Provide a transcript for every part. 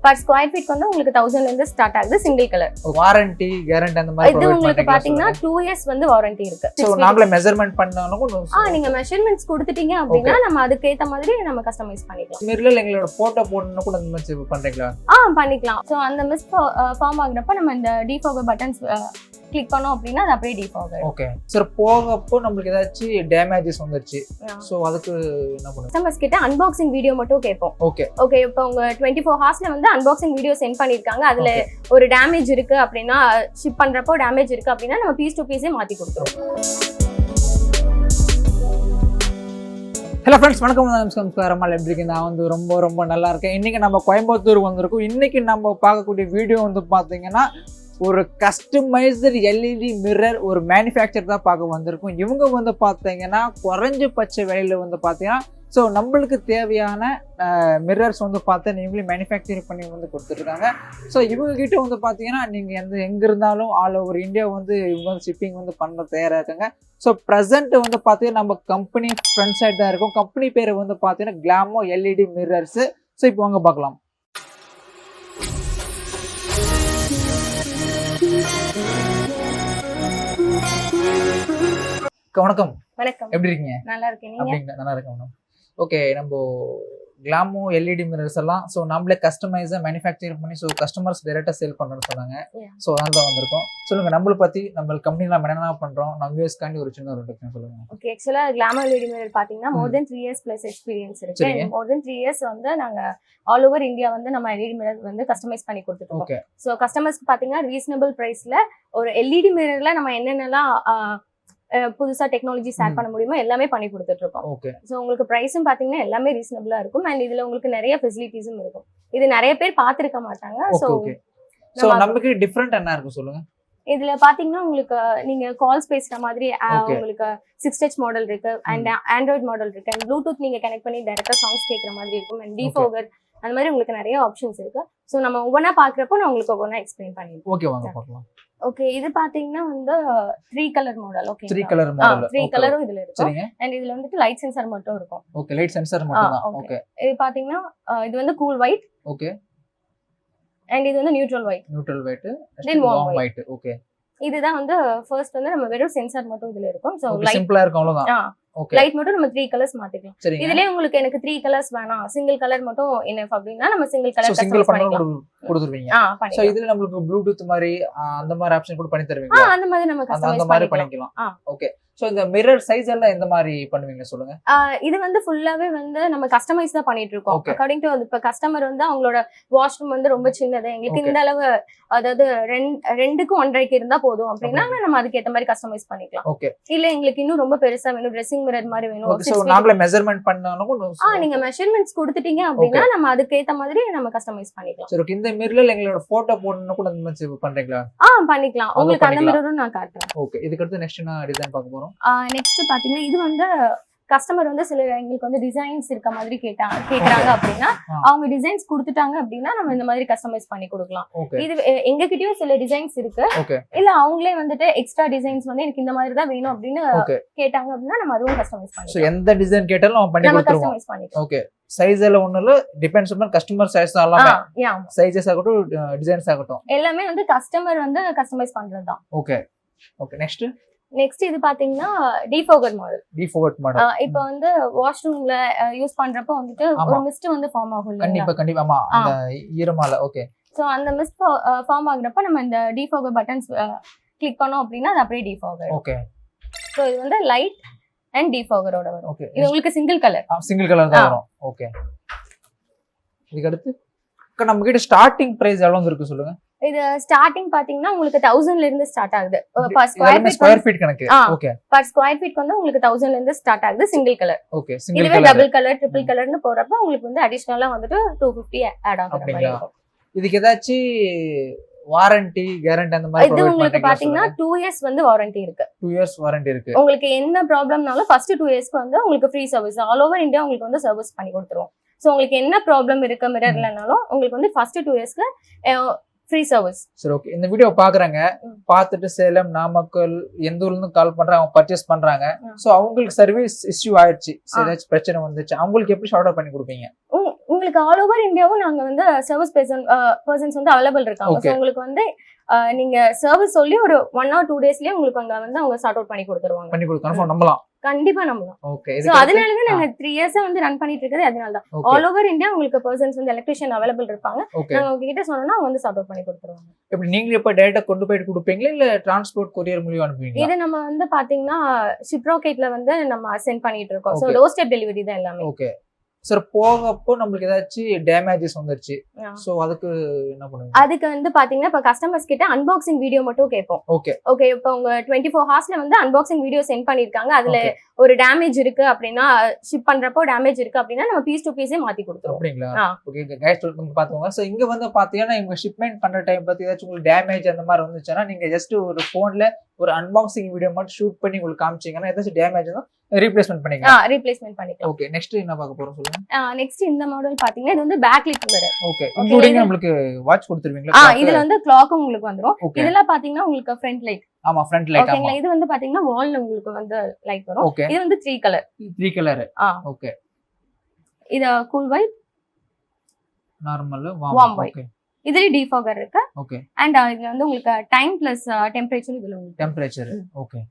Per square feet வந்து உங்களுக்கு 1000 ல இருந்து ஸ்டார்ட் ஆகுது சிங்கிள் கலர். வாரண்டி கேரண்டி அந்த மாதிரி இது உங்களுக்கு பாத்தீங்கன்னா 2 இயர்ஸ் வந்து வாரண்டி இருக்கு. சோ நாங்களே மெஷர்மென்ட் பண்ணாலும் நீங்க மெஷர்மென்ட்ஸ் கொடுத்துட்டீங்க அப்படினா நம்ம அதுக்கு ஏத்த மாதிரி நம்ம கஸ்டமைஸ் பண்ணிக்கலாம். மிரர்ல எங்களோட போட்டோ போடணும் கூட அந்த மாதிரி பண்றீங்களா? பண்ணிக்கலாம். சோ அந்த மிஸ் ஃபார்ம் ஆகுறப்ப நம்ம இந்த டிஃபாகர் பட்டன்ஸ் கிளிக் பண்ணோம் அப்படினா அது அப்படியே டிஃபாகர். Okay sir. போகப்போ நமக்கு ஏதாச்சும் டேமேजेस வந்துருச்சு. சோ அதுக்கு என்ன பண்ணுங்க? கஸ்டமர்ஸ் கிட்ட அன்பாக்சிங் வீடியோ மட்டும் கேட்போம். ஓகே இப்போ உங்க 24 ஹவர்ஸ்ல வந்து அன்பாக்சிங் வீடியோ சென்ட் பண்ணிருக்காங்க. அதுல ஒரு டேமேஜ் இருக்கு அப்படினா ஷிப் பண்றப்போ டேமேஜ் இருக்கு அப்படினா நம்ம பீஸ் டு பீஸே மாத்தி கொடுத்துருவோம். ஹலோ ஃப்ரெண்ட்ஸ், வணக்கம். நமஸ்காரம். எப்படி இருக்கீங்க? நான் வந்து ரொம்ப நல்லா இருக்கேன். இன்னைக்கு நம்ம கோயம்புத்தூர் வந்திருக்கோம். இன்னைக்கு நம்ம பார்க்கக்கூடிய வீடியோ வந்து பார்த்தீங்கன்னா ஒரு கஸ்டமைஸ்டு எல்இடி மிரர் ஒரு மேனுஃபேக்சர் தான் பார்க்க வந்திருக்கும். இவங்க வந்து பார்த்தீங்கன்னா குறைஞ்சபட்ச விலையில் வந்து பார்த்தீங்கன்னா ஸோ நம்மளுக்கு தேவையான மிரர்ஸ் வந்து பார்த்தா நீங்களே மேனுஃபேக்சரிங் பண்ணி வந்து கொடுத்துட்ருக்காங்க. ஸோ இவங்ககிட்ட வந்து பார்த்தீங்கன்னா நீங்கள் எங்கே இருந்தாலும் ஆல் ஓவர் இந்தியா வந்து இவங்க வந்து ஷிப்பிங் வந்து பண்ண தயாராக இருக்காங்க. ஸோ ப்ரெசென்ட் வந்து பார்த்தீங்கன்னா நம்ம கம்பெனி ஃப்ரண்ட் சைட் தான் இருக்கும். கம்பெனி பேர் வந்து பார்த்தீங்கன்னா கிளாமோ எல்இடி மிரர்ஸு. ஸோ இப்போ வாங்க பார்க்கலாம். வணக்கம். வணக்கம். எப்படி இருக்கீங்க? நல்லா இருக்கேன். அப்படிங்களா? நல்லா இருக்கேன் மேடம். ஓகே, நம்ம கிளாமோ எல்இடி மிரர்ஸ் எல்லாம் ஸோ நம்மளே கஸ்டமைஸாக மேனுஃபேக்சரிங் பண்ணி ஸோ கஸ்டமர்ஸ் டைரெக்டாக சேல் பண்ணுறோன்னு சொன்னாங்க. ஸோ அதனால தான் வந்திருக்கோம். சொல்லுங்க, நம்மளை பற்றி நம்ம கம்பெனியில் நம்ம என்னென்ன பண்ணுறோம், நம்ம யூஎஸ்காண்டி ஒரு சின்ன ஒரு இன்ட்ரடக்ஷன் சொல்லுங்க. ஓகே, ஆக்சுவலாக கிளாமோ எல்இடி மிரர் பார்த்தீங்கன்னா மோர் தென் 3 இயர்ஸ் ப்ளஸ் எக்ஸ்பீரியன்ஸ் இருக்கு. மோர் தென் 3 இயர்ஸ் வந்து நாங்கள் ஆல் ஓவர் இந்தியா வந்து நம்ம எல்இடி மிரர் வந்து கஸ்டமைஸ் பண்ணி கொடுத்துருக்கோம். ஸோ கஸ்டமர்ஸ்க்கு பார்த்தீங்கன்னா ரீசனபிள் ப்ரைஸில் ஒரு எல்இடி மிரரில் நம்ம என்னென்னலாம் புதுசா டெக்னாலஜி ஆட் பண்ண முடியுமோ எல்லாமே பண்ணி கொடுத்துட்டு இருக்கோம். சோ உங்களுக்கு பிரைஸும் பாத்தீங்கன்னா எல்லாமே ரீசனபிளா இருக்கும். அண்ட் இதுல உங்களுக்கு நிறைய ஃபெசிலிட்டிஸும் இருக்கும். இது நிறைய பேர் பாத்துருக்க மாட்டாங்க. சோ நமக்கு டிஃபரெண்ட் என்ன இருக்கு சொல்லுங்க. இதுல பாத்தீங்கன்னா உங்களுக்கு நீங்க கால்ஸ் பேசுற மாதிரி உங்களுக்கு 6 டச் மாடல் இருக்கு, அண்ட் ஆண்ட்ராய்ட் மாடல் இருக்கு, அண்ட் ப்ளூடூத் நீங்க கனெக்ட் பண்ணி டைரக்டா சாங்ஸ் கேட்கற மாதிரி இருக்கும், அண்ட் டிஃபாகர் அந்த மாதிரி உங்களுக்கு நிறைய ஆப்ஷன்ஸ் இருக்கு. சோ நம்ம ஒவ்வொன்றா பாக்குறப்போ நான் உங்களுக்கு ஒவ்வொன்றா எக்ஸ்பிளைன் பண்ணிடுறேன். ஓகே, வாங்க பார்க்கலாம். ஓகே, இது பாத்தீங்கன்னா வந்து 3 colour model. Okay, 3 colour model. 3 கலரும் இதுல இருக்கும். அண்ட் இதுல வந்துட்டு லைட் சென்சார் மட்டும் இருக்கும். ஓகே, லைட் சென்சார் மட்டும் தான். ஓகே, இது பாத்தீங்கன்னா இது வந்து கூல் ஒயிட். ஓகே, அண்ட் இது வந்து நியூட்ரல் ஒயிட். நியூட்ரல் ஒயிட், தென் வார்ம் ஒயிட். ஓகே, இதுதான் வந்து ஃபர்ஸ்ட் வந்து நம்ம வெறும் சென்சார் மட்டும் இதுல இருக்கும். சோ லைட் சிம்பிளா இருக்கும், அவ்வளவுதான். ஓகே, லைட் மட்டும் நம்ம 3 கலர்ஸ் மாத்திக்கலாம். இதுலயே உங்களுக்கு எனக்கு 3 கலர்ஸ் வேணாம், சிங்கிள் கலர் மட்டும் என்ன அப்படினா நம்ம சிங்கிள் கலர் கஸ்டமைஸ் பண்ணிக்கலாம். கொடுத்துருவீங்க. சோ இதுல நமக்கு ப்ளூடூத் மாதிரி அந்த மாதிரி ஆப்ஷன் கூட பண்ணி தருவீங்க. அந்த மாதிரி நம்ம கஸ்டமைஸ் பண்ணிக்கலாம். ஓகே, சோ இந்த மிரர் சைஸ் எல்லாம் எந்த மாதிரி பண்ணுவீங்க சொல்லுங்க. இது வந்து ஃபுல்லாவே வந்து நம்ம கஸ்டமைஸ் தான் பண்ணிட்டு இருக்கோம். அக்கார்டிங் டு இப்ப கஸ்டமர் வந்து அவங்களோட வாஷ்ரூம் வந்து ரொம்ப சின்னது, எங்களுக்கு இந்த அளவு அதாவது 2க்கு 1.5 இருந்தா போதும் அப்படின்னா நம்ம அதுக்கு ஏத்த மாதிரி கஸ்டமைஸ் பண்ணிக்கலாம். ஓகே, இல்ல எங்களுக்கு இன்னும் ரொம்ப பெருசா வேணும், ட்ரெஸ்ஸிங் மிரர் மாதிரி வேணும், சோ நாங்களே மெஷர்மென்ட் பண்ணாலும் நீங்க மெஷர்மென்ட்ஸ் கொடுத்துட்டீங்க அப்படின்னா நம்ம அதுக்கு ஏத்த மாதிரி நம்ம கஸ்டமைஸ் பண்ணிக்கலாம். சரி, ஓகே. இந்த மிரர்ல எங்களோட போட்டோ போடணும் கூட அந்த மாதிரி பண்றீங்களா? பண்ணிக்கலாம். உங்களுக்கு அந்த மிரரும் நான் காட்டுறேன். ஓகே, இதுக்கு அடுத்து நெக்ஸ்ட் என்ன டிசைன் பார்க்க போறோம்? நெக்ஸ்ட் பாத்தீங்கன்னா இது வந்து கஸ்டமர் வந்து சில எங்களுக்கு வந்து டிசைன்ஸ் இருக்க மாதிரி கேக்குறாங்க அப்படின்னா அவங்க டிசைன்ஸ் கொடுத்துட்டாங்க அப்படின்னா நம்ம இந்த மாதிரி கஸ்டமைஸ் பண்ணி கொடுக்கலாம். இது எங்க கிட்டயும் சில டிசைன்ஸ் இருக்கு. இல்ல அவங்களே வந்துட்டு எக்ஸ்ட்ரா டிசைன்ஸ் வந்து எனக்கு இந்த மாதிரி தான் வேணும் அப்படின்னு கேட்டாங்க அப்படின்னா நம்ம அதுவும் கஸ்டமைஸ் பண்ணிக்கலாம். சோ எந்த டிசைன் கேட்டாலும் நம்ம பண்ணி கொடுத்துருவோம். ஓகே, சைஸ் எல்லாம் ஒண்ணும் இல்ல, டிபெண்ட்ஸ் ஆன் கஸ்டமர் சைஸ் தான். எல்லாமே சைஸஸ் ஆகட்டும், டிசைன்ஸ் ஆகட்டும், எல்லாமே வந்து கஸ்டமர் வந்து கஸ்டமைஸ் பண்றது தான். Okay, okay. நெக்ஸ்ட் இது பாத்தீங்கன்னா டிஃபாகர் மாடல். இப்போ வந்து வாஷ்ரூம்ல யூஸ் பண்றப்போ வந்துட்டு ஒரு மிஸ்ட் வந்து ஃபார்ம் ஆகும். கண்டிப்பா ஆமா, அந்த ஈரமால. ஓகே, சோ அந்த மிஸ்ட் ஃபார்ம் ஆகுறப்ப நம்ம இந்த டிஃபாகர் பட்டன்ஸ் கிளிக் பண்ணோம் அப்படினா அது அப்படியே டிஃபாகர். ஓகே, சோ இது வந்து லைட் அண்ட் டிஃபாகரோட வரும். ஓகே, இது உங்களுக்கு சிங்கிள் கலர் தான் வரும். ஓகே, இதுக்கு அடுத்து நம்ம கிட்ட ஸ்டார்டிங் பிரைஸ் எவ்வளவு இருக்கு சொல்லுங்க. இது ஸ்டார்டிங் பாத்தீங்கன்னா உங்களுக்கு 1000 ல இருந்து ஸ்டார்ட் ஆகுது. பர் ஸ்கொயர் ஃபீட் கணக்கு. ஓகே, பர் ஸ்கொயர் ஃபீட் வந்து உங்களுக்கு 1000 ல இருந்து ஸ்டார்ட் ஆகுது single colour. Okay, single colour. Double colour, triple கலர்னு போறப்ப உங்களுக்கு வந்து அடிஷனலா வந்துட்டு 250 ஆட் ஆகுற மாதிரி இருக்கும். இதுக்கு ஏதாச்சும் வாரண்டி கேரண்டி அந்த மாதிரி இது உங்களுக்கு பாத்தீங்கன்னா 2 இயர்ஸ் வந்து வாரண்டி இருக்கு. 2 இயர்ஸ் வாரண்டி இருக்கு. உங்களுக்கு என்ன ப்ராப்ளம்னாலும் ஃபர்ஸ்ட் 2 இயர்ஸ்க்கு வந்து உங்களுக்கு free service all over India உங்களுக்கு வந்து சர்வீஸ் பண்ணி கொடுத்துருவோம். சோ உங்களுக்கு என்ன ப்ராப்ளம் இருக்கு மிரர்லனாலும் உங்களுக்கு வந்து ஃபர்ஸ்ட் 2 இயர்ஸ்க்கு ஃப்ரீ சர்வீஸ். சரி, ஓகே. இந்த வீடியோ பாக்குறாங்க, பார்த்துட்டு சேலம், நாமக்கல், எந்த ஊர்ல இருந்து கால் பண்றாங்க, அவங்க பர்ச்சேஸ் பண்றாங்க. சோ அவங்களுக்கு சர்வீஸ் இஷ்யூ ஆயிடுச்சு, ஏதாச்சும் பிரச்சனை வந்துச்சு, அவங்களுக்கு எப்படி ஷார்ட் அவுட் பண்ணி கொடுப்பீங்க? உங்களுக்கு ஆல் ஓவர் இந்தியாவும் நாங்க வந்து சர்வீஸ் பர்சன்ஸ் வந்து அவைலபிள் இருக்காங்க. சோ உங்களுக்கு வந்து நீங்க சர்வீஸ் சொல்லி ஒரு 1 or 2 டேஸ்லயே உங்களுக்கு அங்க வந்து அவங்க சார்ட் அவுட் பண்ணி கொடுத்துருவாங்க. பண்ணி கொடுக்கணும், நம்பலாம். கண்டிப்பா நம்பலாம். ஓகே. சோ அதனால தான் நாங்க 3 இயர்ஸா வந்து ரன் பண்ணிட்டு இருக்குது. அதனால தான் ஆல் ஓவர் இந்தியா உங்களுக்கு பர்சன்ஸ் வந்து எலக்ட்ரிஷியன் அவைலபிள் இருப்பாங்க. நாங்க உங்ககிட்ட சொன்னோம்னா அவங்க வந்து சார்ட் அவுட் பண்ணி கொடுத்துருவாங்க. இப்போ நீங்க இப்ப டைரக்டா கொண்டு போய் கொடுப்பீங்களா இல்ல டிரான்ஸ்போர்ட் கொரியர் மூலமா அனுப்புவீங்களா? இது நம்ம வந்து பாத்தீங்கன்னா ஷிப் ராக்கெட்ல வந்து நம்ம சென்ட் பண்ணிட்டு இருக்கோம். சோ டோர் ஸ்டெப் டெலிவரி தான் எல்லாமே. Okay sir. போகப்போ நம்மளுக்கு ஏதாச்சும் டேமேஜஸ் வந்துருச்சு, சோ அதுக்கு என்ன பண்ணுவீங்க? அதுக்கு வந்து பாத்தீங்கன்னா இப்ப கஸ்டமர்ஸ் கிட்ட அன்பாக்சிங் வீடியோ மட்டும் கேட்போம். ஓகே இப்போ உங்க 24 ஹவர்ஸ்ல வந்து அன்பாக்சிங் வீடியோ சென்ட் பண்ணிருக்காங்க. அதுல ஒரு டேமேஜ் இருக்கு அப்படின்னா, ஷிப் பண்றப்போ டேமேஜ் இருக்கு அப்படின்னா நம்ம பீஸ் டு பீஸே மாத்தி கொடுத்துருவோம். அப்படிங்களா? ஓகே கைஸ், பாத்துக்கோங்க. சோ இங்க வந்து பாத்தீங்கன்னா இவங்க ஷிப்மெண்ட் பண்ற டைம் பத்தி ஏதாச்சும் உங்களுக்கு டேமேஜ் அந்த மாதிரி வந்துச்சுன்னா நீங்க ஜஸ்ட் ஒரு போன்ல ஒரு அன்பாக்சிங் வீடியோ மட்டும் ஷூட் பண்ணி உங்களுக்கு காமிச்சீங்கன்னா ஏதாச்சும் டேமேஜ் இருந்தா ரீப்ளேஸ்மெண்ட் பண்ணிக்கலாம். ரீப்ளேஸ்மெண்ட் பண்ணிக்கலாம். ஓகே, நெக்ஸ்ட் என்ன பார்க்க போறோம் சொல்லுங்க. நெக்ஸ்ட் இந்த மாடல் பாத்தீங்கன்னா இது வந்து back light mirror. Okay, including நமக்கு வாட்ச் கொடுத்துருவீங்களா? இதுல வந்து கிளாக்கும் உங்களுக்கு வந்துரும். இதெல்லாம் பாத்தீங்கன்னா உங்களுக்கு ஃப்ரண்ட் லைட். ஆமா, ஃப்ரண்ட் லைட். ஓகேங்களா? இது வந்து பாத்தீங்கன்னா வால்ல உங்களுக்கு வந்து லைட் வரும். இது வந்து 3 கலர். 3 கலர். ஓகே. இது cool white, normal, warm white. இதுல டிஃபாகர் இருக்கு. ஓகே. அண்ட் இதுல வந்து உங்களுக்கு டைம் பிளஸ் டெம்பரேச்சர் இதுல உங்களுக்கு. டெம்பரேச்சர். ஓகே.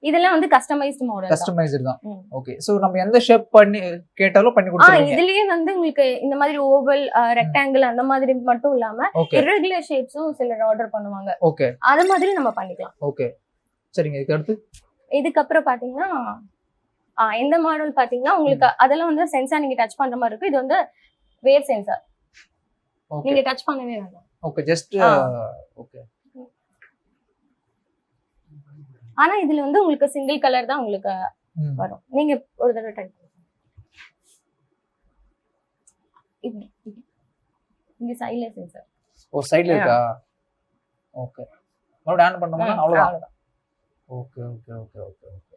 இதெல்லாம் வந்து கஸ்டமைஸ்ட் மாடல். கஸ்டமைஸ்டு தான். ஓகே. சோ நம்ம எந்த ஷேப் பண்ணி கேட்டாலும் பண்ணி கொடுத்துருவீங்க. இதுலயே வந்து உங்களுக்கு இந்த மாதிரி ஓவல், ரெக்டாங்கிள் அந்த மாதிரி மட்டும் இல்லாம இர்ரெகுலர் ஷேப்ஸும் சிலர் ஆர்டர் பண்ணுவாங்க. ஓகே. அது மாதிரி நம்ம பண்ணிக்கலாம். ஓகே, சரிங்க. இதுக்கு அப்புறம் பாத்தீங்கன்னா இந்த மாடல் பாத்தீங்கன்னா உங்களுக்கு அதெல்லாம் வந்து சென்சார் நீங்க டச் பண்ற மாதிரி இருக்கும். இது வந்து வேவ் சென்சார். நீங்க டச் பண்ணவே வேண்டாம். Okay, just okay. ஆனா இதுல வந்து உங்களுக்கு சிங்கிள் கலர் தான் உங்களுக்கு வரும். நீங்க ஒரு தடவை ட்ரை பண்ணுங்க. இங்க சைடுல சென்சார். சைடுல இருக்கா? ஓகே. மறுபடியும் ஆன் பண்ணோம்னா அவ்வளவுதான். Okay okay okay okay okay.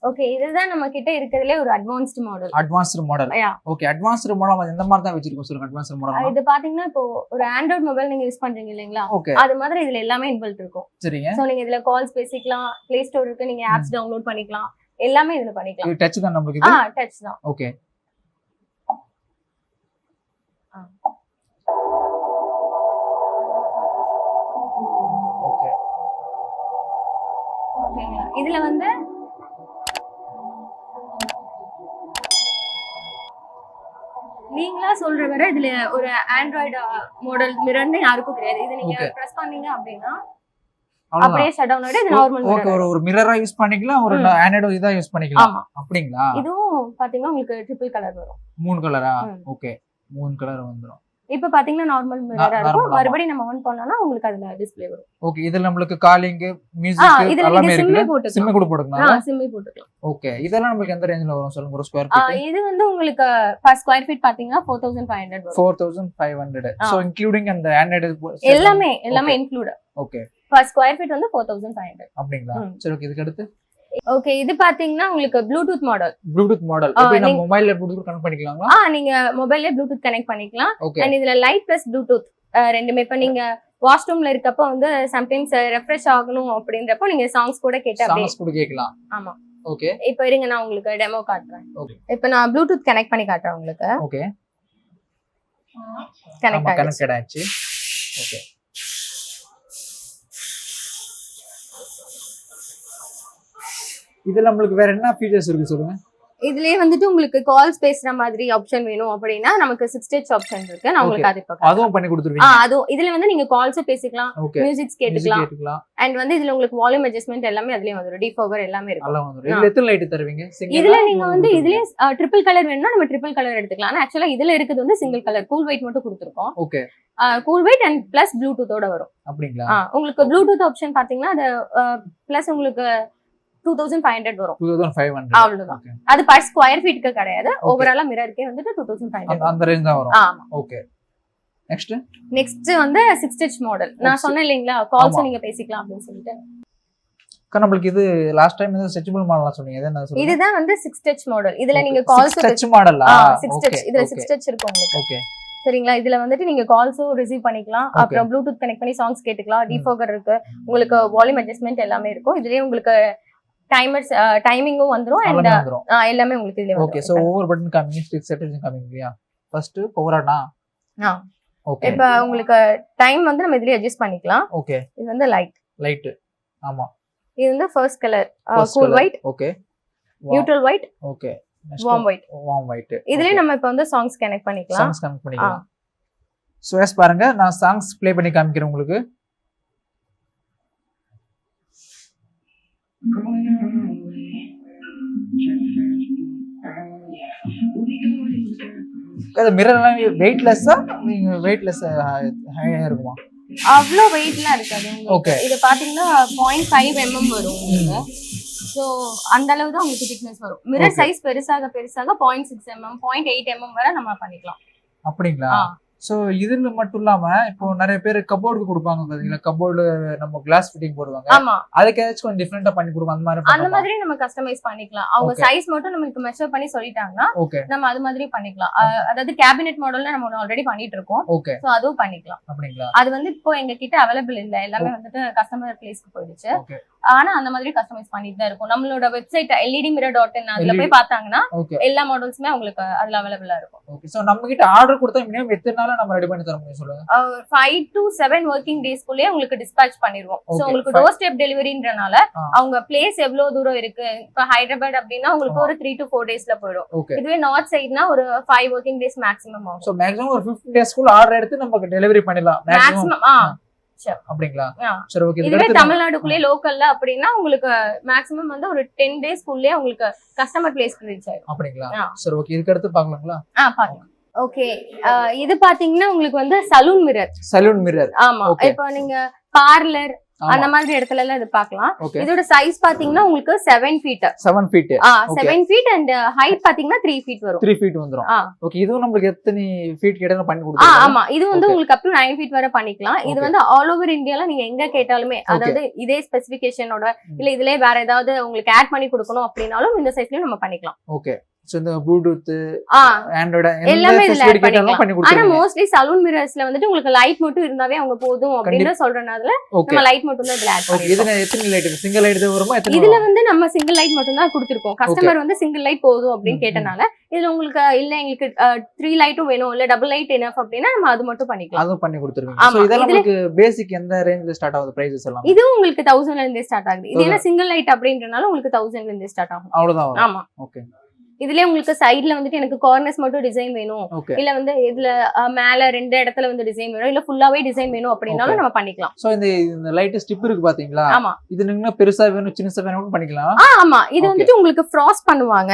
Okay, இதுதான் நம்ம கிட்ட இருக்குறதுல ஒரு advanced model. Advanced model. Okay, advanced model எந்த மாதிரி தான் வெச்சிருக்கோம் சொல்லுங்க. அட்வான்ஸ்ட் மாடல் இது பாத்தீங்கன்னா இப்போ ஒரு ஆண்ட்ராய்ட் மொபைல் நீங்க யூஸ் பண்றீங்க இல்லீங்களா? அது மாதிரி இதுல எல்லாமே இன்பில்ட் இருக்கும். சரிங்க. சோ நீங்க இதுல கால்ஸ் பேசிக்கலாம், Play Store இருக்கு, நீங்க ஆப்ஸ் டவுன்லோட் பண்ணிக்கலாம், எல்லாமே இதுல பண்ணிக்கலாம். இது டச் தான் நமக்கு இது. டச் தான். ஓகே. ஓகே. ஓகேங்களா? இதுல வந்து நீங்களா சொல்ற வரை இதுல ஒரு ஆண்ட்ராய்டு மாடல் மிரர்னு யாருக்கும் கிடையாது. இது நீங்க பிரஸ் பண்ணீங்க அப்படின்னா அப்படியே ஷட் டவுன் ஆயிடும். இது நார்மல் மிரர். ஓகே, ஒரு மிரரா யூஸ் பண்ணிக்கலாம், ஒரு ஆண்ட்ராய்டு இதா யூஸ் பண்ணிக்கலாம். அப்படிங்களா? இதுவும் பாத்தீங்கன்னா உங்களுக்கு ட்ரிபிள் கலர் வரும். 3 கலரா? ஓகே, 3 கலர் வந்துரும். இப்ப பாத்தீங்கன்னா நார்மல் மிரரா இருக்கும். மறுபடியும் நம்ம ஆன் பண்ணோம்னா உங்களுக்கு அதுல டிஸ்ப்ளே வரும். ஓகே. இதுல நமக்கு காலிங், மியூசிக் எல்லாமே இருக்கு. சிம் கூட போட்டுக்கலாம். சிம் போட்டுக்கலாம். ஓகே. இதெல்லாம் நமக்கு எந்த ரேஞ்சில வரும் சொல்லுங்க ஒரு ஸ்கொயர் ஃபீட்? இது வந்து உங்களுக்கு per square feet பாத்தீங்கன்னா 4500 வரும். 4500. சோ இன்க்ளூடிங் அந்த ஆண்ட்ராய்டு எல்லாமே include. Okay. per square feet வந்து 4500. அப்படிங்களா? சரி, ஓகே. இதுக்கு அடுத்து ஓகே, இது பாத்தீங்கன்னா உங்களுக்கு ப்ளூடூத் மாடல். எப்படி நம்ம மொபைல்ல ப்ளூடூத் கனெக்ட் பண்ணிக்கலாமா? நீங்க மொபைல்ல ப்ளூடூத் கனெக்ட் பண்ணிக்கலாம். அண்ட் இதுல லைட் பிளஸ் ப்ளூடூத் ரெண்டுமே. இப்ப நீங்க வாஷ்ரூம்ல இருக்கப்ப வந்து சம்டைம்ஸ் ரெஃப்ரெஷ் ஆகணும் அப்படின்றப்போ நீங்க சாங்ஸ் கூட கேட்கலாம். ஆமா. ஓகே. இப்போ இருங்க நான் உங்களுக்கு டெமோ காட்டுறேன். இப்போ நான் ப்ளூடூத் கனெக்ட் பண்ணி காட்டுறேன் உங்களுக்கு. ஓகே. கனெக்ட் ஆச்சு. ஓகே. இதுல நமக்கு வேற என்ன ஃபீச்சர்ஸ் இருக்கு சொல்லுங்க. இதுலயே வந்துட்டு உங்களுக்கு கால்ஸ் பேசுற மாதிரி ஆப்ஷன் வேணும் அப்படின்னா நமக்கு 6 டச் ஆப்ஷன் இருக்கு. நான் உங்களுக்கு அது இப்ப அதுவும் பண்ணி கொடுத்துருவீங்க. அதுவும் இதுல வந்து நீங்க கால்ஸ் பேசிக்கலாம், மியூசிக்ஸ் கேட்கலாம். அண்ட் வந்து இதுல உங்களுக்கு வால்யூம் அட்ஜஸ்ட்மென்ட் எல்லாமே அதுலயே வந்துரும். டிஃபாகர் எல்லாமே இருக்கு. எல்லாம் வந்துரும். இதுல எத்தனை லைட் தருவீங்க? இதுல நீங்க வந்து இதுலயே ட்ரிபிள் கலர் வேணும்னா நம்ம ட்ரிபிள் கலர் எடுத்துக்கலாம். ஆனா ஆக்சுவலா இதுல இருக்குது வந்து சிங்கிள் கலர் கூல் ஒயிட் மட்டும் கொடுத்துருக்கோம். Okay. Cool white and plus ப்ளூடூத்தோட வரும். அப்படிங்களா? உங்களுக்கு ப்ளூடூத் ஆப்ஷன் பாத்தீங்கன்னா அது பிளஸ் உங்களுக்கு 2500 வரும். 2500 அவ்வளவுதான். அது per square feet கிடையாது. ஓவராலா மிரர்க்கே வந்துட்டு 2500 அந்த ரேஞ்ச் தான் வரும். ஆமா. ஓகே. நெக்ஸ்ட் வந்து 6 டச் மாடல். நான் சொன்னேன் இல்லீங்களா, கால்ஸ் நீங்க பேசிக்கலாம் அப்படினு சொல்லிட்டு. நம்மளுக்கு இது லாஸ்ட் டைம் இந்த ஸ்ட்ரெச்சபிள் மாடலா சொன்னீங்க. என்ன சொல்றீங்க? இதுதான் வந்து 6 டச் மாடல். இதுல நீங்க கால்ஸ் டச் மாடலா? 6 டச். இதுல 6 டச் இருக்கும் உங்களுக்கு. ஓகே. சரிங்களா? இதுல வந்துட்டு நீங்க கால்ஸும் ரிசீவ் பண்ணிக்கலாம். அப்புறம் ப்ளூடூத் கனெக்ட் பண்ணி சாங்ஸ் கேட்டுக்கலாம். டிஃபாகர் இருக்கு. உங்களுக்கு வால்யூம் அட்ஜஸ்ட்மென்ட் எல்லாமே இருக்கும். இதுலயே உங்களுக்கு டைமிங்கும் வந்துரும். அண்ட் எல்லாமே உங்களுக்கு இதுல ஓகே. சோ ஓவர் பட்டன் காமிங்க, ஸ்டிக் செட்டிங்ஸ் காமிங்க இல்லையா? ஃபர்ஸ்ட் பவரானா ஓகே இப்போ உங்களுக்கு டைம் வந்து நம்ம இதுலயே அட்ஜஸ்ட் பண்ணிக்கலாம். ஓகே இது வந்து லைட். ஆமா. இது வந்து first colour cool white. Okay. Neutral white. Okay. Warm white. இதுலயே நம்ம இப்போ வந்து சாங்ஸ் கனெக்ட் பண்ணிக்கலாம். சோ எஸ் பாருங்க, நான் சாங்ஸ் ப்ளே பண்ணி காமிக்கிறேன் உங்களுக்கு. அது மிரர் எல்லாம் வெயிட்லெஸ்ஸா? நீங்க வெயிட்லெஸ் ஹையா இருக்குமா? அவ்ளோ வெயிட்லாம் இருக்காது உங்களுக்கு. இது பாத்தீங்கன்னா 0.5 mm வரும் உங்களுக்கு. சோ அந்த அளவு தான் உங்களுக்கு திக்னஸ் வரும். மிரர் சைஸ் பெருசாக 0.6 mm 0.8 mm வரை நம்ம பண்ணிக்கலாம். அப்படிங்களா? சோ இதுல மட்டும் இல்லாம இப்போ நிறைய பேர் கபோர்டுக்கு கொடுப்பாங்க பாத்தீங்களா, கபோர்டு நம்ம கிளாஸ் ஃபிட்டிங் போடுவாங்க. ஆமா, அதுக்கு ஏதாச்சும் கொஞ்சம் டிஃபரெண்டா பண்ணி கொடுப்பாங்க. அந்த மாதிரி நம்ம கஸ்டமைஸ் பண்ணிக்கலாம். அவங்க சைஸ் மட்டும் நமக்கு மெஷர் பண்ணி சொல்லிட்டாங்கன்னா நம்ம அது மாதிரி பண்ணிக்கலாம். அதாவது கேபினெட் மாடல்ல நம்ம ஆல்ரெடி பண்ணிட்டு இருக்கோம். சோ அதுவும் பண்ணிக்கலாம். அப்படிங்களா? அது வந்து இப்போ எங்க கிட்ட அவைலபிள் இல்ல, எல்லாமே வந்துட்டு கஸ்டமர் பிளேஸ்க்கு போயிடுச்சு. ஆனா அந்த மாதிரி கஸ்டமைஸ் பண்ணிட்டு தான் இருக்கும். நம்மளோட வெப்சைட் ledmirror.in அதுல போய் பார்த்தாங்கன்னா எல்லா மாடல்ஸுமே உங்களுக்கு அதுல அவைலபிளா இருக்கும். ஓகே. சோ நம்ம கிட்ட ஆர்டர் கொடுத்தா மினிமம் எத்தனை நாள்ல நம்ம ரெடி பண்ணி தர முடியும் சொல்லுங்க? 5 to 7 வர்க்கிங் டேஸ்க்குள்ளே உங்களுக்கு டிஸ்பாட்ச் பண்ணிடுவோம். சோ உங்களுக்கு டோர் ஸ்டெப் டெலிவரின்றனால அவங்க பிளேஸ் எவ்வளவு தூரம் இருக்கு, இப்ப ஹைதராபாத் அப்படின்னா உங்களுக்கு ஒரு 3 to 4 டேஸ்ல போயிடும். இதுவே நார்த் சைடுனா ஒரு 5 வர்க்கிங் டேஸ் மேக்ஸிமம் ஆகும். சோ மேக்ஸிமம் ஒரு 15 டேஸ்க்குள்ள ஆர்டர் எடுத்து நமக்கு டெலிவரி பண்ணிடலாம் மேக்ஸிமம். அப்படிங்களா? சரி ஓகே. இதுவே தமிழ்நாடுக்குள்ளே லோக்கல்ல அப்படின்னா உங்களுக்கு மேக்ஸிமம் வந்து ஒரு 10 டேஸ்க்குள்ளே உங்களுக்கு கஸ்டமர் பிளேஸ்க்கு ரீச் ஆயிடும். அப்படிங்களா? சரி ஓகே. இதுக்கு அடுத்து பார்க்கலாங்களா? பாருங்க. ஓகே, இது பாத்தீங்கன்னா உங்களுக்கு வந்து சலூன் மிரர். ஆமா, இப்போ நீங்க பார்லர் அந்த மாதிரி இடத்துல எல்லாம் இது பார்க்கலாம். இதோட சைஸ் பாத்தீங்கன்னா உங்களுக்கு 7 feet. 7 feet and ஹைட் பாத்தீங்கன்னா 3 feet வரும். 3 feet வந்துரும். ஓகே. இதுவும் நமக்கு எத்தனை ஃபீட் கேட்டாலும் பண்ணி கொடுத்துருவாங்க. ஆமா, இது வந்து உங்களுக்கு அப் டு 9 feet வரை பண்ணிக்கலாம். இது வந்து ஆல் ஓவர் இந்தியால நீங்க எங்க கேட்டாலுமே, அதாவது இதே ஸ்பெசிபிகேஷனோட இல்ல இதுலயே வேற ஏதாவது உங்களுக்கு ஆட் பண்ணி கொடுக்கணும் அப்படினாலும் இந்த சைஸ்லயும் நம்ம பண்ணிக்கலாம். ஓகே. சோ இந்த ப்ளூடூத் ஆண்ட்ராய்ட் எல்லாமே இதுல ஆட் பண்ணி கொடுத்துருவாங்க. ஆனா மோஸ்ட்லி சலூன் மிரர்ஸ்ல வந்துட்டு உங்களுக்கு லைட் மட்டும் இருந்தாவே அவங்க போதும் அப்படினு சொல்றனால நம்ம லைட் மட்டும் தான் இதுல ஆட் பண்ணுவோம். இதுல எத்தனை லைட்? சிங்கிள் லைட் தான் வருமா? இதுல வந்து நம்ம சிங்கிள் லைட் மட்டும் தான் கொடுத்திருக்கோம். கஸ்டமர் வந்து சிங்கிள் லைட் போதும் அப்படின்னு கேட்டனால இதுல உங்களுக்கு இல்ல எங்களுக்கு 3 லைட்டும் வேணும் இல்ல டபுள் லைட் எனஃப் அப்படினா நம்ம அது மட்டும் பண்ணிக்கலாம். அது பண்ணி கொடுத்துருவீங்க. சோ இதெல்லாம் உங்களுக்கு பேசிக் எந்த ரேஞ்ச்ல ஸ்டார்ட் ஆகுது பிரைஸஸ் எல்லாம்? இது உங்களுக்கு 1000 ல இருந்தே ஸ்டார்ட் ஆகுது. இது என்ன சிங்கிள் லைட் அப்படின்றனால உங்களுக்கு 1000 ல இருந்தே ஸ்டார்ட் ஆகும். அவ்வளவுதான். ஆமா. ஓகே. இதுலயே உங்களுக்கு சைடுல வந்துட்டு எனக்கு கார்னர்ஸ் மட்டும் டிசைன் வேணும், இல்ல வந்து இதுல மேல 2 இடத்துல வந்து டிசைன் வேணும், இல்ல ஃபுல்லாவே டிசைன் வேணும் அப்படினாலும் நம்ம பண்ணிக்கலாம். சோ இந்த லைட் ஸ்டிப் இருக்கு பாத்தீங்களா? ஆமா. இது நீங்க பெருசா வேணும் சின்னசா வேணும் பண்ணிக்கலாம். ஆமா, இது வந்துட்டு உங்களுக்கு ஃப்ராஸ்ட் பண்ணுவாங்க.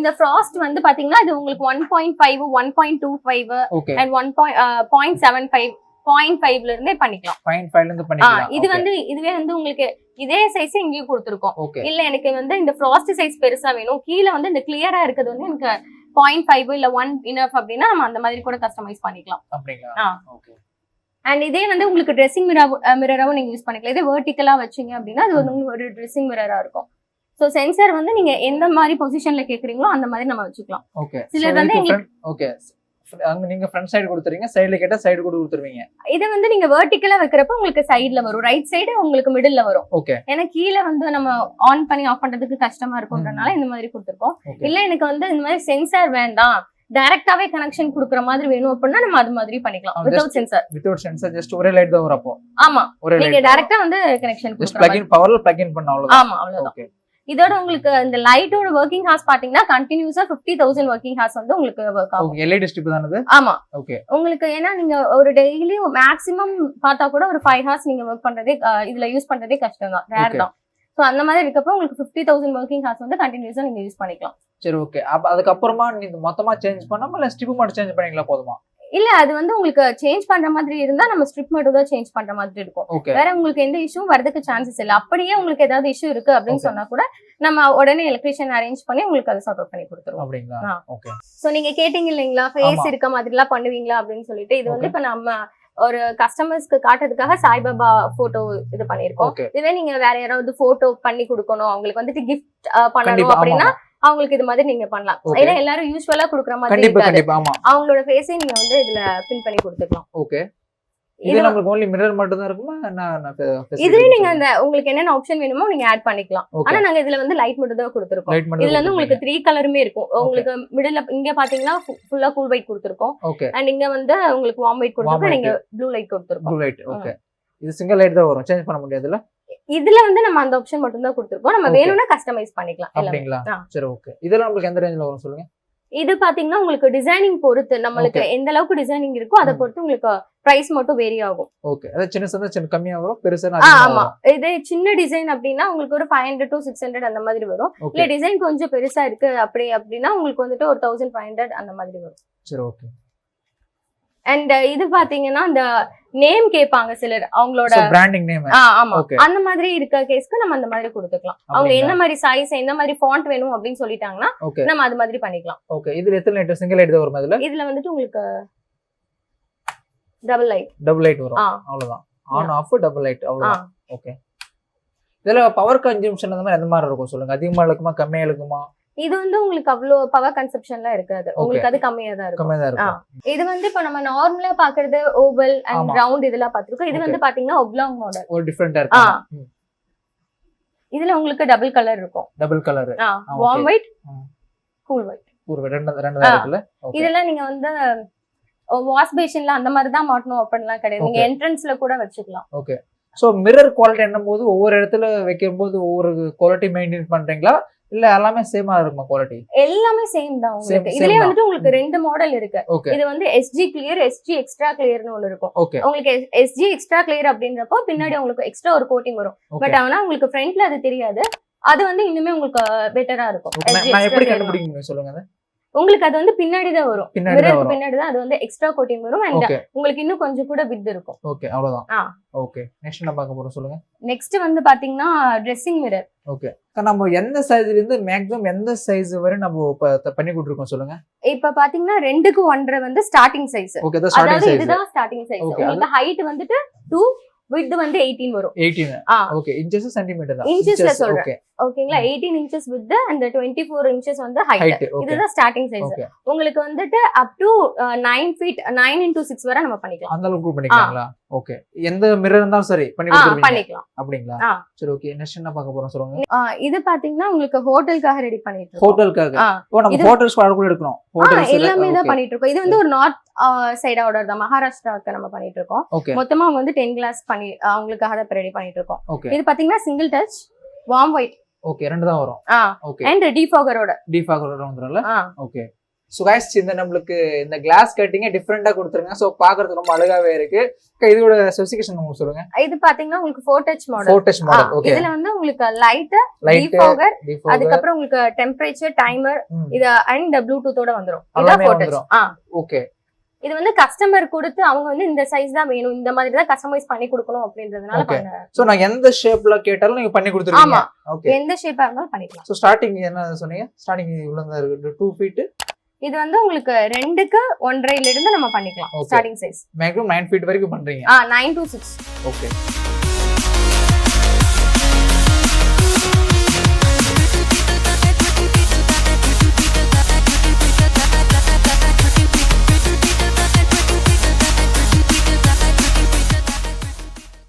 இந்த ஃப்ராஸ்ட் வந்து பாத்தீங்கன்னா இது உங்களுக்கு 1.5 1.25 and 1.75 0.5 ல இருந்தே பண்ணிக்கலாம். 0.5 ல இருந்து பண்ணிக்கலாம். இது வந்து இதுவே வந்து உங்களுக்கு இதே சைஸ் இங்கேயும் கொடுத்துருக்கோம். இல்ல எனக்கு வந்து இந்த ஃப்ராஸ்ட் சைஸ் பெருசா வேணும், கீழே வந்து இந்த கிளியரா இருக்குது வந்து எனக்கு 0.5 இல்ல 1 இனஃப் அப்படின்னா நம்ம அந்த மாதிரி கூட கஸ்டமைஸ் பண்ணிக்கலாம். அப்படிங்களா? ஓகே. அண்ட் இதே வந்து உங்களுக்கு ட்ரெஸ்ஸிங் மிரராவும் நீங்க யூஸ் பண்ணிக்கலாம். இதே வெர்டிகலா வச்சீங்க அப்படின்னா அது வந்து ஒரு ட்ரெஸ்ஸிங் மிரரா இருக்கும். சோ சென்சார் வந்து நீங்க எந்த மாதிரி பொசிஷன்ல கேக்குறீங்களோ அந்த மாதிரி நம்ம வச்சுக்கலாம். சிலர் வந்து ஓகே அங்க நீங்க ஃப்ரண்ட் சைடு கொடுத்துறீங்க, சைடுல கேட்டா சைடு கூட கொடுத்துருவீங்க. இது வந்து நீங்க வெர்டிகலா வைக்கிறப்ப உங்களுக்கு சைடுல வரும், ரைட் சைடு உங்களுக்கு மிடில்ல வரும். ஏன்னா கீழே வந்து நம்ம ஆன் பண்ணி ஆஃப் பண்றதுக்கு கஷ்டமா இருக்கும்ன்றனால இந்த மாதிரி கொடுத்துருக்கோம். இல்ல எனக்கு வந்து இந்த மாதிரி சென்சார் வேண்டாம், டைரக்டாவே கனெக்ஷன் குடுக்குற மாதிரி வேணும் அப்படின்னா நம்ம அது மாதிரி பண்ணிக்கலாம். வித்அவுட் சென்சார் ஜஸ்ட் ஒரே லைட் தான் வரும். அப்போ ஆமா, நீங்க டைரக்டா வந்து கனெக்ஷன் ஜஸ்ட் பிளக் இன் பவர்ல பிளக் இன் பண்ணா அவ்வளவுதான். ஆமா, அவ்வளவுதான். இதோட உங்களுக்கு இந்த லைட்டோட வர்க்கிங் ஹார்ஸ் பாத்தீங்கன்னா கண்டினியூஸா 50,000 வர்க்கிங் ஹார்ஸ் வந்து உங்களுக்கு வர்க் ஆகும். எல்இடி ஸ்ட்ரிப் தானது? ஆமா. ஓகே. உங்களுக்கு ஏன்னா நீங்க ஒரு டெய்லி மேக்ஸிமம் பார்த்தா கூட ஒரு 5 ஹார்ஸ் நீங்க வர்க் பண்றதே இதுல யூஸ் பண்றதே கஷ்டம் தான், ரேர் தான். சோ அந்த மாதிரி இருக்கப்ப உங்களுக்கு 50,000 வர்க்கிங் ஹார்ஸ் வந்து கண்டினியூஸா நீங்க யூஸ் பண்ணிக்கலாம். சரி ஓகே. அப்ப அதுக்கு அப்புறமா நீங்க மொத்தமா சேஞ்ச் பண்ணாம இல்ல ஸ்ட்ரிப் மட்டும் சேஞ்ச் பண்ணீங்களா போதுமா? இல்ல அது வந்து உங்களுக்கு சேஞ்ச் பண்ற மாதிரி இருந்தா நம்ம ஸ்ட்ரிப் மட்டும் தான் சேஞ்ச் பண்ற மாதிரி இருக்கும். வேற உங்களுக்கு எந்த இஷ்யூ வரதுக்கு சான்சஸ் இல்ல. அப்படியே உங்களுக்கு ஏதாவது இஷ்யூ இருக்கு அப்படின்னு சொன்னா கூட நம்ம உடனே எலக்ட்ரீஷியன் அரேஞ்ச் பண்ணி உங்களுக்கு அதை சார்ட் அவுட் பண்ணி கொடுத்துருவோம். அப்படிங்களா? ஓகே. சோ நீங்க கேட்டீங்க இல்லீங்களா ஃபேஸ் இருக்க மாதிரி எல்லாம் பண்ணுவீங்களா அப்படின்னு சொல்லிட்டு, இது வந்து இப்ப நம்ம ஒரு கஸ்டமர்ஸ்க்கு காட்டுறதுக்காக சாய்பாபா போட்டோ இது பண்ணிருக்கோம். இதுவே நீங்க வேற யாராவது போட்டோ பண்ணி கொடுக்கணும், அவங்களுக்கு வந்துட்டு கிஃப்ட் பண்ணணும் அப்படின்னா அவங்களுக்கு இது மாதிரி நீங்க பண்ணலாம். ஏன்னா எல்லாரும் யூசுவலா குடுக்குற மாதிரி அவங்களோட ஃபேஸை நீங்க வந்து இதுல பின் பண்ணி கொடுத்துக்கலாம். ஓகே. இது நமக்கு only mirror மட்டும் தான் இருக்குமா இதுல நீங்க அந்த உங்களுக்கு என்னென்ன ஆப்ஷன் வேணுமோ நீங்க ஆட் பண்ணிக்கலாம் ஆனா நாங்க இதுல வந்து லைட் மட்டும் தான் கொடுத்திருக்கோம் இதுல வந்து உங்களுக்கு 3 கலருமே இருக்கும் உங்களுக்கு மிடில்ல இங்க பாத்தீங்கன்னா ஃபுல்லா கூல் ஒயிட் கொடுத்திருக்கோம் அண்ட் இங்க வந்து உங்களுக்கு வார்ம் ஒயிட் கொடுத்திருக்கோம் நீங்க ப்ளூ லைட் கொடுத்திருக்கோம் ப்ளூ லைட் ஓகே இது சிங்கிள் லைட் தான் வரும் சேஞ்ச் பண்ண முடியாதுல இதுல வந்து நம்ம அந்த ஆப்ஷன் மட்டும் தான் கொடுத்திருக்கோம் நம்ம வேணும்னா கஸ்டமைஸ் பண்ணிக்கலாம் அப்படிங்களா சரி ஓகே இதெல்லாம் உங்களுக்கு எந்த ரேஞ்சில வரும் சொல்லுங்க இது பாத்தீங்கன்னா உங்களுக்கு டிசைனிங் பொறுத்து நம்மளுக்கு எந்த அளவுக்கு டிசைனிங் இருக்கோ அதை பொறுத்து உங்களுக்கு பிரைஸ் மட்டும் வேரி ஆகும் ஓகே அத சின்ன கம்மியா வரும் பெருசா ஆமா இது சின்ன டிசைன் அப்படினா உங்களுக்கு ஒரு 500 to 600 அந்த மாதிரி வரும் இல்ல டிசைன் கொஞ்சம் பெருசா இருக்கு அப்படினா உங்களுக்கு வந்துட்டு ஒரு 1500 அந்த மாதிரி வரும் சரி ஓகே அண்ட் இது பாத்தீங்கன்னா அந்த நேம் கேட்பாங்க சிலர் அவங்களோட பிராண்டிங் நேம் ஆமா அந்த மாதிரி இருக்க கேஸ்க்கு நம்ம அந்த மாதிரி கொடுத்துக்கலாம் அவங்க என்ன மாதிரி சைஸ் என்ன மாதிரி ஃபாண்ட் வேணும் அப்படின்னு சொல்லிட்டாங்கன்னா நம்ம அது மாதிரி பண்ணிக்கலாம் ஓகே இதுல எத்தனை லைட் சிங்கிள் லைட் தான் வரும் இதுல வந்துட்டு உங்களுக்கு டபுள் லைட் வரும் அவ்வளவுதான் ஆன் ஆஃப் டபுள் லைட் அவ்வளவுதான் ஓகே இதுல பவர் கன்சம்ப்ஷன் அந்த மாதிரி எந்த மாதிரி இருக்கும் சொல்லுங்க அதிகமா இருக்குமா கம்மியா இருக்குமா இது வந்து உங்களுக்கு அவ்வளவு பவர் கன்சப்ஷன்லாம் இருக்காது உங்களுக்கு அது கம்மியா தான் இருக்கும் இது வந்து இப்ப நம்ம நார்மலா பாக்குறது ஓவல் அண்ட் ரவுண்ட் இதெல்லாம் பாத்துருக்கோம் இது வந்து பாத்தீங்கன்னா ஒப்லாங் மாடல் ஒரு டிஃபரெண்டா இருக்கு இதுல உங்களுக்கு டபுள் கலர் இருக்கும் double colour warm white cool white ரெண்டு தான் இருக்குல இதெல்லாம் நீங்க வந்து வாஷ் பேஷன்ல அந்த மாதிரி தான் மாட்டணும் அப்படிலாம் கிடையாது நீங்க என்ட்ரன்ஸ்ல கூட வச்சுக்கலாம் ஓகே சோ மிரர் குவாலிட்டி என்னும்போது ஒவ்வொரு இடத்துல வைக்கும்போது ஒவ்வொரு குவாலிட்டி மெயின்டைன் பண்றீங்களா இல்ல எல்லாமே சேமா இருக்குமா குவாலிட்டி எல்லாமே சேம் தான் உங்களுக்கு இதுலயே வந்துட்டு உங்களுக்கு ரெண்டு மாடல் இருக்கு இது வந்து SG கிளியர் SG எக்ஸ்ட்ரா கிளியர்னு ஒன்னு இருக்கும் உங்களுக்கு SG எக்ஸ்ட்ரா கிளியர் அப்படின்றப்போ பின்னாடி உங்களுக்கு எக்ஸ்ட்ரா ஒரு கோட்டிங் வரும் பட் ஆனா உங்களுக்கு ஃப்ரண்ட்ல அது தெரியாது அது வந்து இன்னுமே உங்களுக்கு பெட்டரா இருக்கும் நான் எப்படி கண்டுபிடிப்பீங்க சொல்லுங்க உங்களுக்கு அது வந்து பின்னாடி தான் வரும் மிரருக்கு பின்னாடி தான் அது வந்து எக்ஸ்ட்ரா கோட்டிங் வரும் and உங்களுக்கு இன்னும் கொஞ்சம் கூட வித் இருக்கும் ஓகே அவ்வளவுதான் ஓகே நெக்ஸ்ட் என்ன பார்க்க போறோம் சொல்லுங்க நெக்ஸ்ட் வந்து பாத்தீங்கன்னா ட்ரெஸ்ஸிங் மிரர் ஓகே நம்ம எந்த சைஸ்ல இருந்து மேக்ஸிமம் எந்த சைஸ் வரை நம்ம பண்ணி கொடுத்துருக்கோம் சொல்லுங்க இப்ப பாத்தீங்கன்னா 2க்கு 1.5 வந்து ஸ்டார்டிங் சைஸ் ஓகே அதாவது இதுதான் ஸ்டார்டிங் சைஸ் உங்களுக்கு ஹைட் வந்துட்டு 2 width வந்து 18 வரும் 18 ஓகே இன்ச்சஸ் சென்டிமீட்டர் தான் இன்ச்சஸ்ல சொல்றேன் ஓகேங்களா 18 inches width and 24 inches வந்து height இதுதான் ஸ்டார்டிங் சைஸ் உங்களுக்கு வந்துட்டு up to 9 feet 9 into 6 வரை நம்ம பண்ணிக்கலாம் அந்த அளவுக்கு பண்ணிக்கலாம்ல ஓகே எந்த மிரர் இருந்தாலும் சரி பண்ணிக்கலாம் அப்படிங்களா சரி ஓகே நெக்ஸ்ட் என்ன பார்க்க போறோம் சொல்லுங்க இது பாத்தீங்கன்னா உங்களுக்கு ஹோட்டலுக்காக ரெடி பண்ணிட்டு இருக்கோம் ஹோட்டலுக்காக நம்ம ஹோட்டல்ஸ் கூட எடுக்கறோம் ஹோட்டல்ஸ் எல்லாமே தான் பண்ணிட்டு இருக்கோம் இது வந்து ஒரு நார்த் சைடு ஆர்டர் தான் மகாராஷ்டிராக்கு நம்ம பண்ணிட்டு இருக்கோம் மொத்தமா அவங்க வந்து 10 கிளாஸ் பண்ணி அவங்களுக்காக தான் ரெடி பண்ணிட்டு இருக்கோம் இது பாத்தீங்கன்னா single touch warm white okay ரெண்டு தான் வரும் ஓகே and டிஃபாகரோட வந்துறல ஓகே சோ गाइस இந்த நமக்கு இந்த கிளாஸ் கட்டிங்க டிஃபரண்டா கொடுத்துருங்க சோ பாக்குறதுக்கு ரொம்ப அழகாவே இருக்கு இதோட ஸ்பெசிஃபிகேஷன் உங்களுக்கு சொல்லுங்க இது பாத்தீங்கன்னா உங்களுக்கு 4 டச் மாடல் ஓகே இதுல வந்து உங்களுக்கு லைட் டிஃபாகர் அதுக்கு அப்புறம் உங்களுக்கு டெம்பரேச்சர் டைமர் இது and ப்ளூடூத்தோட வந்துரும் இத 4 டச் ஓகே இது வந்து கஸ்டமர் கொடுத்து அவங்க வந்து இந்த சைஸ் தான் வேணும் இந்த மாதிரி தான் கஸ்டமைஸ் பண்ணி கொடுக்கணும் அப்படின்றதுனால பண்ண சோ நான் எந்த ஷேப்ல கேட்டாலும் நீங்க பண்ணி கொடுத்துருவீங்க ஓகே எந்த ஷேப்பா இருந்தாலும் பண்ணிக்கலாம் சோ ஸ்டார்டிங் என்ன சொன்னீங்க ஸ்டார்டிங் இவ்வளவு தான் இருக்கு 2 feet இது வந்து உங்களுக்கு 2க்கு 1.5 ல இருந்து நம்ம பண்ணிக்கலாம் ஸ்டார்டிங் சைஸ் மேக்ஸிமம் 9 feet வரைக்கும் பண்றீங்க 9 to 6 ஓகே